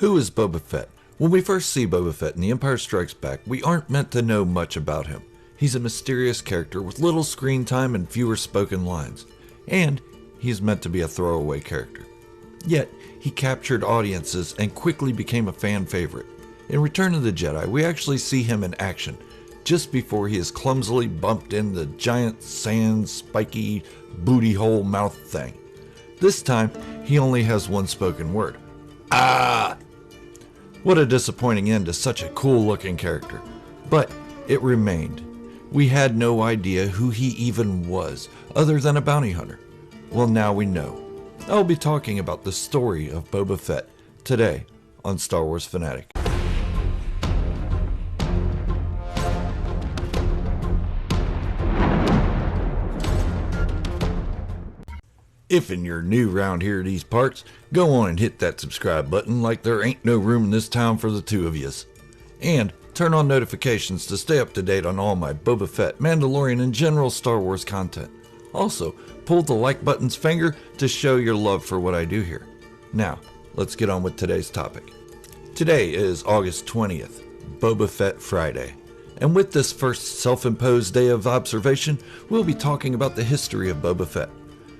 Who is Boba Fett? When we first see Boba Fett in The Empire Strikes Back, we aren't meant to know much about him. He's a mysterious character with little screen time and fewer spoken lines. And he's meant to be a throwaway character. Yet, he captured audiences and quickly became a fan favorite. In Return of the Jedi, we actually see him in action, just before he is clumsily bumped in the giant sand spiky booty hole mouth thing. This time, he only has one spoken word. Ah! What a disappointing end to such a cool looking character. But it remained. We had no idea who he even was, other than a bounty hunter. Well, now we know. I'll be talking about the story of Boba Fett today on Star Wars Fanatic. If you're new around here at these parts, go on and hit that subscribe button like there ain't no room in this town for the two of yous. And turn on notifications to stay up to date on all my Boba Fett, Mandalorian, and general Star Wars content. Also, pull the like button's finger to show your love for what I do here. Now, let's get on with today's topic. Today is August 20th, Boba Fett Friday. And with this first self-imposed day of observation, we'll be talking about the history of Boba Fett.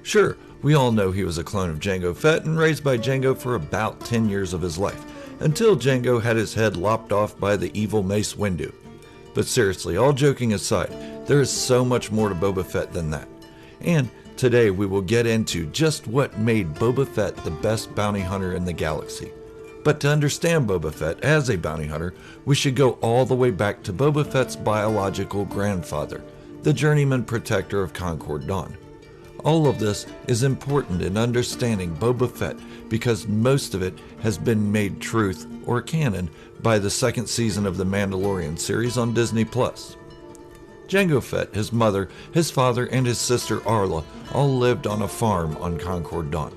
Sure, we all know he was a clone of Jango Fett and raised by Jango for about 10 years of his life, until Jango had his head lopped off by the evil Mace Windu. But seriously, all joking aside, there is so much more to Boba Fett than that. And today we will get into just what made Boba Fett the best bounty hunter in the galaxy. But to understand Boba Fett as a bounty hunter, we should go all the way back to Boba Fett's biological grandfather, the journeyman protector of Concord Dawn. All of this is important in understanding Boba Fett because most of it has been made truth or canon by the second season of the Mandalorian series on Disney+. Jango Fett, his mother, his father, and his sister Arla all lived on a farm on Concord Dawn.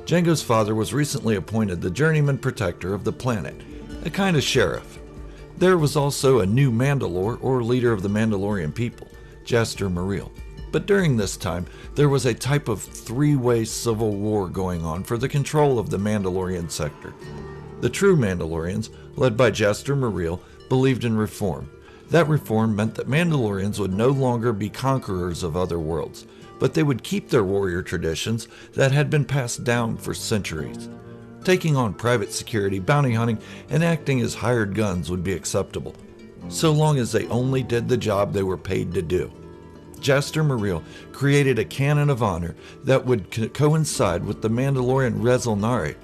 Jango's father was recently appointed the journeyman protector of the planet, a kind of sheriff. There was also a new Mandalore, or leader of the Mandalorian people, Jaster Mereel. But during this time, there was a type of three-way civil war going on for the control of the Mandalorian sector. The true Mandalorians, led by Jaster Mereel, believed in reform. That reform meant that Mandalorians would no longer be conquerors of other worlds, but they would keep their warrior traditions that had been passed down for centuries. Taking on private security, bounty hunting, and acting as hired guns would be acceptable, so long as they only did the job they were paid to do. Jaster Mereel created a canon of honor that would coincide with the Mandalorian Rezilnari,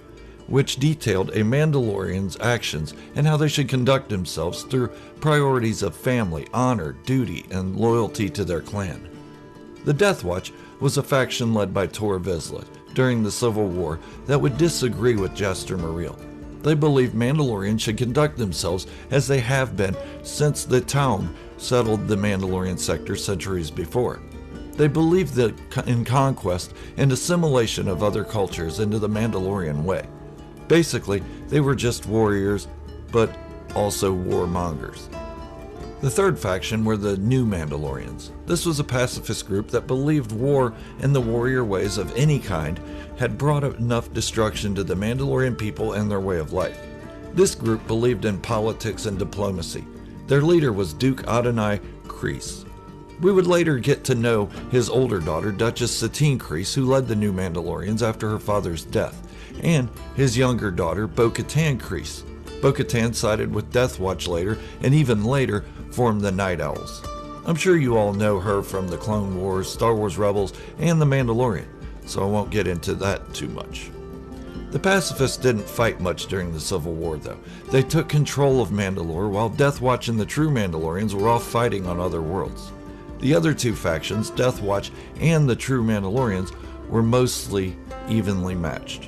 which detailed a Mandalorian's actions and how they should conduct themselves through priorities of family, honor, duty, and loyalty to their clan. The Death Watch was a faction led by Tor Vizsla during the Civil War that would disagree with Jaster Mereel. They believed Mandalorians should conduct themselves as they have been since the Taum settled the Mandalorian sector centuries before. They believed in conquest and assimilation of other cultures into the Mandalorian way. Basically, they were just warriors, but also warmongers. The third faction were the New Mandalorians. This was a pacifist group that believed war and the warrior ways of any kind had brought enough destruction to the Mandalorian people and their way of life. This group believed in politics and diplomacy. Their leader was Duke Adonai Kryze. We would later get to know his older daughter, Duchess Satine Kryze, who led the New Mandalorians after her father's death, and his younger daughter, Bo-Katan Kryze. Bo-Katan sided with Death Watch later, and even later formed the Night Owls. I'm sure you all know her from the Clone Wars, Star Wars Rebels, and The Mandalorian, so I won't get into that too much. The pacifists didn't fight much during the Civil War, though. They took control of Mandalore, while Death Watch and the true Mandalorians were off fighting on other worlds. The other two factions, Death Watch and the true Mandalorians, were mostly evenly matched.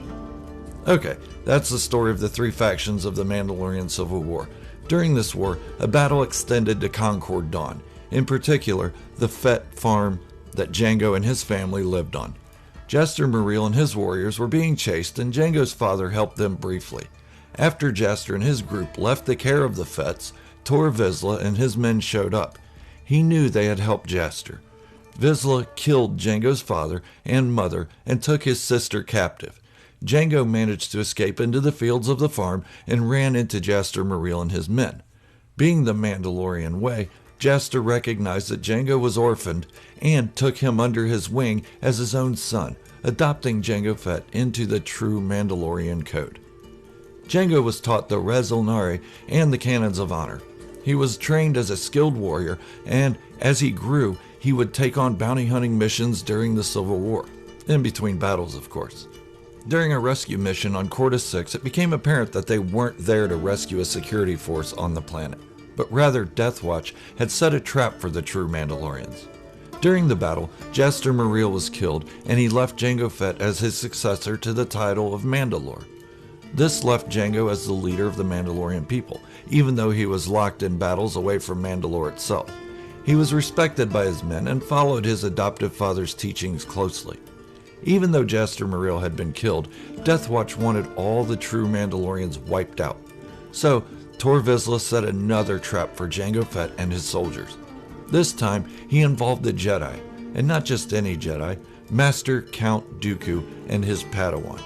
Okay, that's the story of the three factions of the Mandalorian Civil War. During this war, a battle extended to Concord Dawn, in particular, the Fett farm that Jango and his family lived on. Jaster Mereel and his warriors were being chased, and Jango's father helped them briefly. After Jaster and his group left the care of the Fetts, Tor Vizsla and his men showed up. He knew they had helped Jaster. Vizsla killed Jango's father and mother and took his sister captive. Jango managed to escape into the fields of the farm and ran into Jaster Muriel and his men. Being the Mandalorian way, Jaster recognized that Jango was orphaned and took him under his wing as his own son, adopting Jango Fett into the true Mandalorian code. Jango was taught the Res Ilnari and the Canons of Honor. He was trained as a skilled warrior, and as he grew, he would take on bounty hunting missions during the Civil War, in between battles, of course. During a rescue mission on Cortus 6, it became apparent that they weren't there to rescue a security force on the planet, but rather Death Watch had set a trap for the true Mandalorians. During the battle, Jaster Muriel was killed, and he left Jango Fett as his successor to the title of Mandalore. This left Jango as the leader of the Mandalorian people, even though he was locked in battles away from Mandalore itself. He was respected by his men and followed his adoptive father's teachings closely. Even though Jaster Muriel had been killed, Death Watch wanted all the true Mandalorians wiped out. So, Tor Vizsla set another trap for Jango Fett and his soldiers. This time, he involved the Jedi, and not just any Jedi, Master Count Dooku and his Padawan.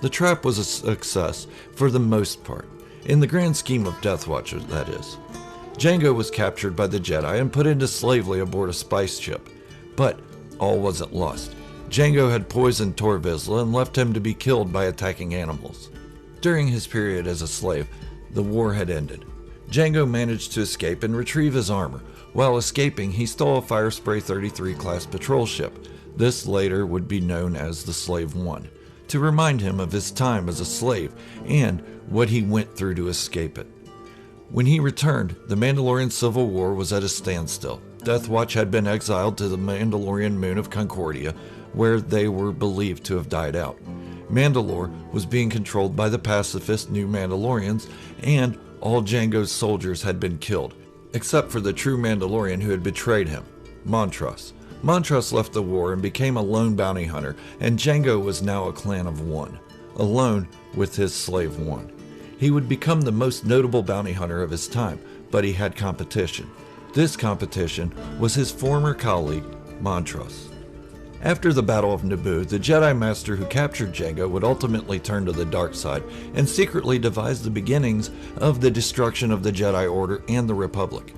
The trap was a success for the most part, in the grand scheme of Death Watchers, that is. Jango was captured by the Jedi and put into slavery aboard a spice ship, but all wasn't lost. Jango had poisoned Tor Vizsla and left him to be killed by attacking animals. During his period as a slave, the war had ended. Jango managed to escape and retrieve his armor. While escaping, he stole a Firespray 33 class patrol ship. This later would be known as the Slave One, to remind him of his time as a slave and what he went through to escape it. When he returned, the Mandalorian Civil War was at a standstill. Death Watch had been exiled to the Mandalorian moon of Concordia, where they were believed to have died out. Mandalore was being controlled by the pacifist New Mandalorians, and all Jango's soldiers had been killed, except for the true Mandalorian who had betrayed him, Montross. Montross left the war and became a lone bounty hunter, and Jango was now a clan of one, alone with his Slave One. He would become the most notable bounty hunter of his time, but he had competition. This competition was his former colleague, Montross. After the Battle of Naboo, the Jedi Master who captured Jango would ultimately turn to the dark side and secretly devise the beginnings of the destruction of the Jedi Order and the Republic.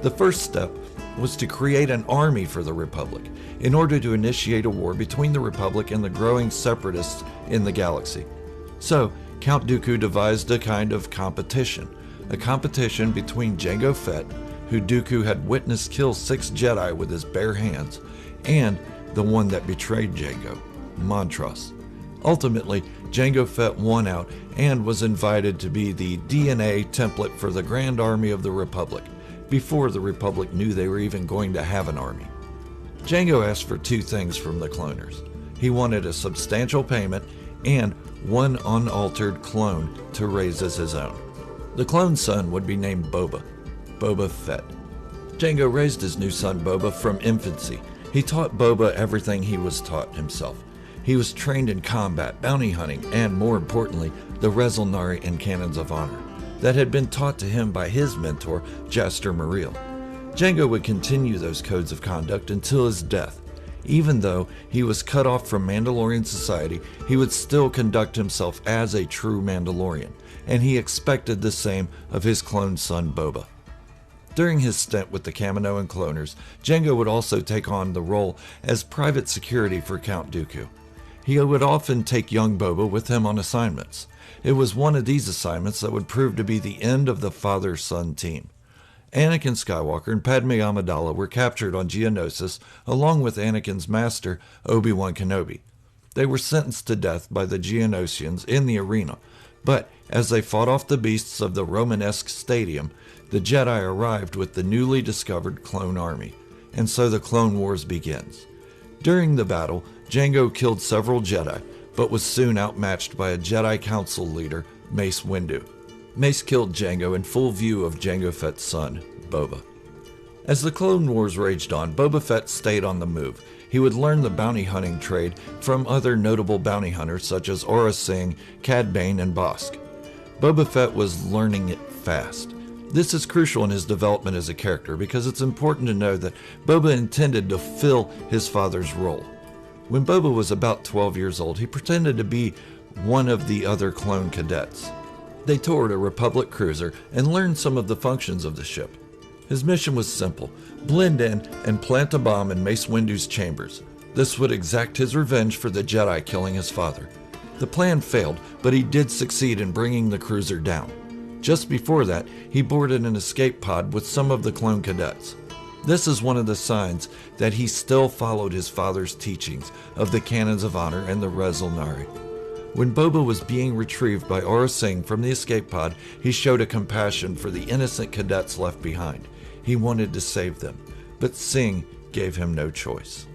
The first step was to create an army for the Republic in order to initiate a war between the Republic and the growing separatists in the galaxy. So, Count Dooku devised a kind of competition, a competition between Jango Fett, who Dooku had witnessed kill 6 Jedi with his bare hands, and the one that betrayed Jango, Montross. Ultimately, Jango Fett won out and was invited to be the DNA template for the Grand Army of the Republic, before the Republic knew they were even going to have an army. Jango asked for 2 things from the cloners. He wanted a substantial payment and one unaltered clone to raise as his own. The clone son would be named Boba Fett. Jango raised his new son Boba from infancy. He taught Boba everything he was taught himself. He was trained in combat, bounty hunting, and more importantly, the Res Ilnari and Canons of Honor that had been taught to him by his mentor, Jaster Muriel. Jango would continue those codes of conduct until his death. Even though he was cut off from Mandalorian society, he would still conduct himself as a true Mandalorian, and he expected the same of his clone son Boba. During his stint with the Kaminoan cloners, Jango would also take on the role as private security for Count Dooku. He would often take young Boba with him on assignments. It was one of these assignments that would prove to be the end of the father-son team. Anakin Skywalker and Padme Amidala were captured on Geonosis along with Anakin's master, Obi-Wan Kenobi. They were sentenced to death by the Geonosians in the arena, but as they fought off the beasts of the Romanesque stadium, the Jedi arrived with the newly discovered clone army, and so the Clone Wars begins. During the battle, Jango killed several Jedi, but was soon outmatched by a Jedi Council leader, Mace Windu. Mace killed Jango in full view of Jango Fett's son, Boba. As the Clone Wars raged on, Boba Fett stayed on the move. He would learn the bounty hunting trade from other notable bounty hunters such as Aurra Sing, Cad Bane, and Bossk. Boba Fett was learning it fast. This is crucial in his development as a character because it's important to know that Boba intended to fill his father's role. When Boba was about 12 years old, he pretended to be one of the other clone cadets. They toured a Republic cruiser and learned some of the functions of the ship. His mission was simple: blend in and plant a bomb in Mace Windu's chambers. This would exact his revenge for the Jedi killing his father. The plan failed, but he did succeed in bringing the cruiser down. Just before that, he boarded an escape pod with some of the clone cadets. This is one of the signs that he still followed his father's teachings of the canons of honor and the Res Ilnari. When Boba was being retrieved by Aurra Sing from the escape pod, he showed a compassion for the innocent cadets left behind. He wanted to save them, but Sing gave him no choice.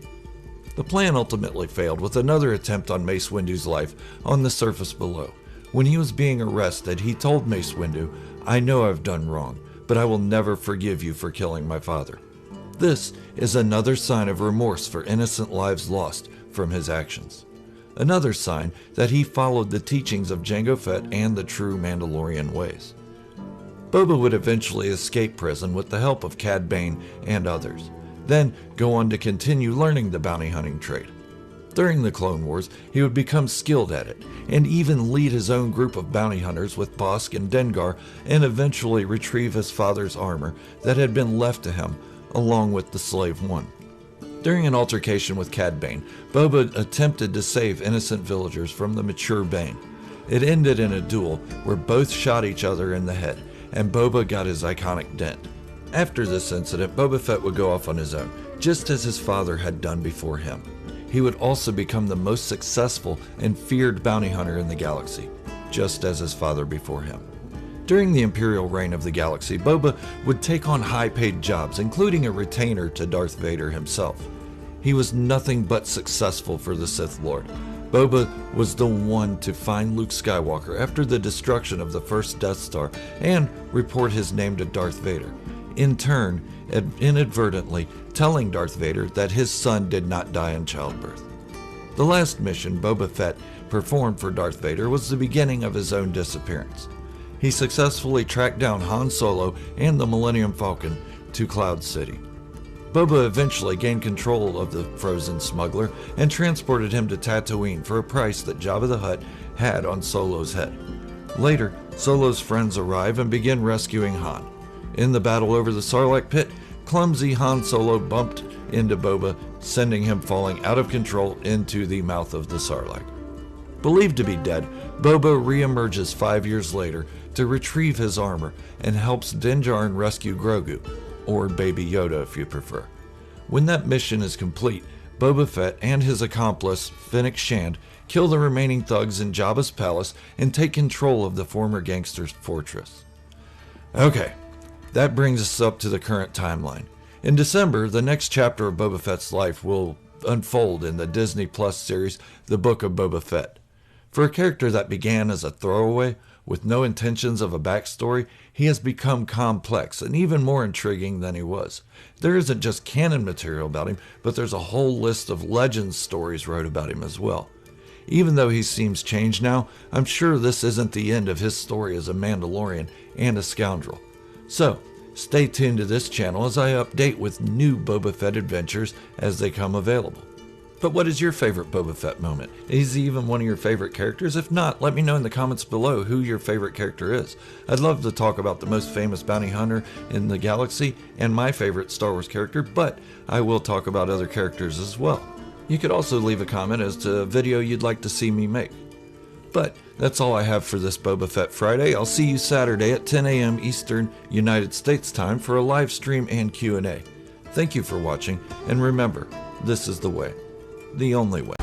The plan ultimately failed with another attempt on Mace Windu's life on the surface below. When he was being arrested, he told Mace Windu, "I know I've done wrong, but I will never forgive you for killing my father." This is another sign of remorse for innocent lives lost from his actions. Another sign that he followed the teachings of Jango Fett and the true Mandalorian ways. Boba would eventually escape prison with the help of Cad Bane and others, then go on to continue learning the bounty hunting trade. During the Clone Wars, he would become skilled at it, and even lead his own group of bounty hunters with Bossk and Dengar, and eventually retrieve his father's armor that had been left to him, along with the Slave One. During an altercation with Cad Bane, Boba attempted to save innocent villagers from the mature Bane. It ended in a duel where both shot each other in the head, and Boba got his iconic dent. After this incident, Boba Fett would go off on his own, just as his father had done before him. He would also become the most successful and feared bounty hunter in the galaxy, just as his father before him. During the Imperial reign of the galaxy, Boba would take on high-paid jobs, including a retainer to Darth Vader himself. He was nothing but successful for the Sith Lord. Boba was the one to find Luke Skywalker after the destruction of the first Death Star and report his name to Darth Vader, in turn inadvertently telling Darth Vader that his son did not die in childbirth. The last mission Boba Fett performed for Darth Vader was the beginning of his own disappearance. He successfully tracked down Han Solo and the Millennium Falcon to Cloud City. Boba eventually gained control of the frozen smuggler and transported him to Tatooine for a price that Jabba the Hutt had on Solo's head. Later, Solo's friends arrive and begin rescuing Han. In the battle over the Sarlacc pit, clumsy Han Solo bumped into Boba, sending him falling out of control into the mouth of the Sarlacc. Believed to be dead, Boba re-emerges 5 years later to retrieve his armor and helps Din Djarin rescue Grogu, or Baby Yoda if you prefer. When that mission is complete, Boba Fett and his accomplice, Fennec Shand, kill the remaining thugs in Jabba's palace and take control of the former gangster's fortress. Okay, that brings us up to the current timeline. In December, the next chapter of Boba Fett's life will unfold in the Disney Plus series, The Book of Boba Fett. For a character that began as a throwaway, with no intentions of a backstory, he has become complex and even more intriguing than he was. There isn't just canon material about him, but there's a whole list of legend stories wrote about him as well. Even though he seems changed now, I'm sure this isn't the end of his story as a Mandalorian and a scoundrel. So, stay tuned to this channel as I update with new Boba Fett adventures as they come available. But what is your favorite Boba Fett moment? Is he even one of your favorite characters? If not, let me know in the comments below who your favorite character is. I'd love to talk about the most famous bounty hunter in the galaxy and my favorite Star Wars character, but I will talk about other characters as well. You could also leave a comment as to a video you'd like to see me make. But that's all I have for this Boba Fett Friday. I'll see you Saturday at 10 a.m. Eastern United States time for a live stream and Q&A. Thank you for watching, and remember, this is the way. The only way.